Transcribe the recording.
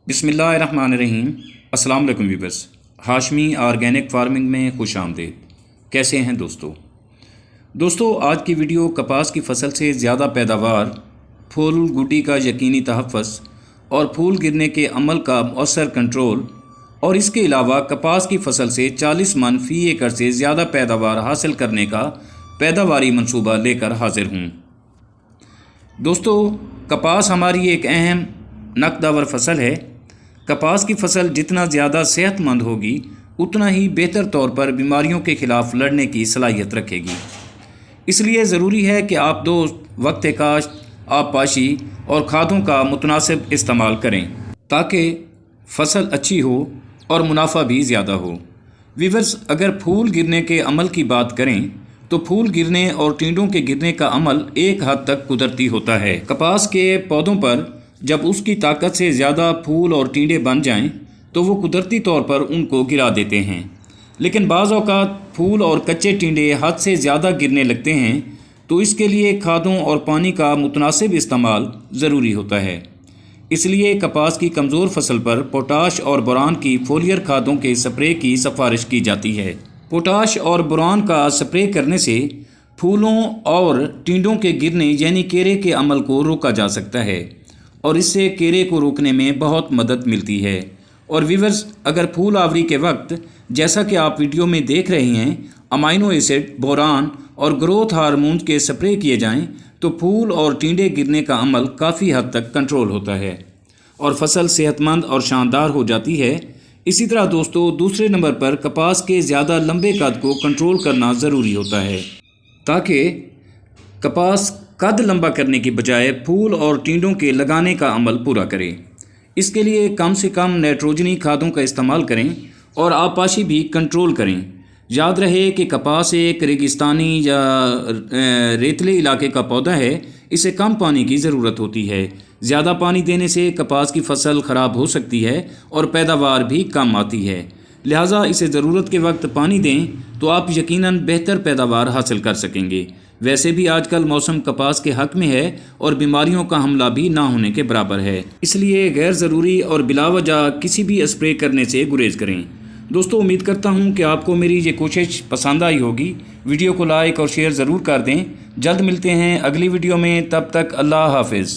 बिस्मिल्लाहिर्रहमानिर्रहीम। अस्सलाम वालेकुम व्यूअर्स। हाशमी ऑर्गेनिक फार्मिंग में खुश आमदीद। कैसे हैं दोस्तों आज की वीडियो कपास की फसल से ज़्यादा पैदावार, फूल गुटी का यकीनी तहफ़्फ़ुज़ और फूल गिरने के अमल का मौसर कंट्रोल और इसके अलावा कपास की फसल से 40 मन फ़ी एकड़ से ज़्यादा पैदावार हासिल करने का पैदावारी मंसूबा लेकर हाजिर हूँ। दोस्तों कपास हमारी एक अहम नकदावर फसल है। कपास की फसल जितना ज़्यादा सेहतमंद होगी उतना ही बेहतर तौर पर बीमारियों के ख़िलाफ़ लड़ने की सलाहियत रखेगी। इसलिए ज़रूरी है कि आप वक्त काश्त, आबपाशी और खादों का मुतनासिब इस्तेमाल करें ताकि फसल अच्छी हो और मुनाफा भी ज़्यादा हो। व्यूअर्स, अगर फूल गिरने के अमल की बात करें तो फूल गिरने और टींडों के गिरने का अमल एक हद तक कुदरती होता है। कपास के पौधों पर जब उसकी ताकत से ज़्यादा फूल और टींडे बन जाएं तो वो कुदरती तौर पर उनको गिरा देते हैं। लेकिन बाज़ औक़ात फूल और कच्चे टींडे हद से ज़्यादा गिरने लगते हैं तो इसके लिए खादों और पानी का मुतनासिब इस्तेमाल ज़रूरी होता है। इसलिए कपास की कमज़ोर फसल पर पोटाश और बोरान की फोलियर खादों के स्प्रे की सिफारिश की जाती है। पोटाश और बोरान का स्प्रे करने से फूलों और टींडों के गिरने यानी केरे के अमल को रोका जा सकता है और इससे केरे को रोकने में बहुत मदद मिलती है। और व्यूअर्स, अगर फूल आवरी के वक्त जैसा कि आप वीडियो में देख रहे हैं अमाइनो एसिड, बोरान और ग्रोथ हार्मोन के स्प्रे किए जाएं तो फूल और टींडे गिरने का अमल काफ़ी हद तक कंट्रोल होता है और फसल सेहतमंद और शानदार हो जाती है। इसी तरह दोस्तों दूसरे नंबर पर कपास के ज़्यादा लंबे कद को कंट्रोल करना ज़रूरी होता है ताकि कपास कद लंबा करने की बजाय फूल और टींडों के लगाने का अमल पूरा करें। इसके लिए कम से कम नाइट्रोजनी खादों का इस्तेमाल करें और आबपाशी भी कंट्रोल करें। याद रहे कि कपास एक रेगिस्तानी या रेतले इलाके का पौधा है, इसे कम पानी की ज़रूरत होती है। ज़्यादा पानी देने से कपास की फसल ख़राब हो सकती है और पैदावार भी कम आती है। लिहाजा इसे ज़रूरत के वक्त पानी दें तो आप यकीनन बेहतर पैदावार हासिल कर सकेंगे। वैसे भी आजकल मौसम कपास के हक़ में है और बीमारियों का हमला भी ना होने के बराबर है, इसलिए गैर ज़रूरी और बिलावजह किसी भी स्प्रे करने से गुरेज करें। दोस्तों उम्मीद करता हूँ कि आपको मेरी ये कोशिश पसंद आई होगी। वीडियो को लाइक और शेयर ज़रूर कर दें। जल्द मिलते हैं अगली वीडियो में, तब तक अल्लाह हाफ़िज़।